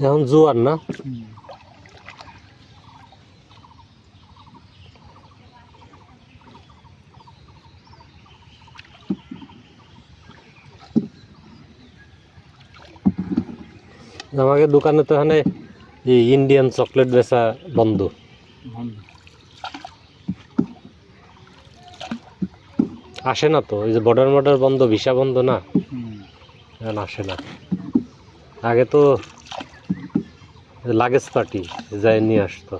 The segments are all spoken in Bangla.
এখন জোয়ার না? আমাকে দোকানে তো এখানে ইন্ডিয়ান চকলেট বেচা বন্ধ। আসে না তো, ওই যে বর্ডার বন্ধ, ভিসা বন্ধ না, এখন আসে না। আগে তো লাগেজ পার্টি যাই নিয়ে আসতো।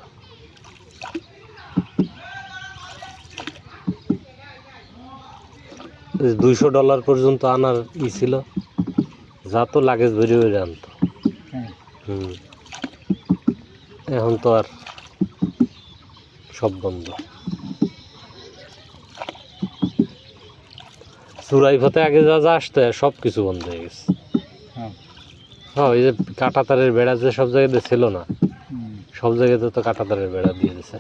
$200 পর্যন্ত আনার ই ছিল, যা তো লাগেজ বেরিয়ে বেরিয়ে আনতো। এখন তো আর সব বন্ধ। চুরাই পথে আগে যা যা আসতো সব কিছু বন্ধ হয়ে গেছে। হ্যাঁ, ওই যে কাঁটাতারের বেড়া যে সব জায়গাতে ছিল না, সব জায়গাতে তো কাঁটাতারের বেড়া দিয়ে দিছে।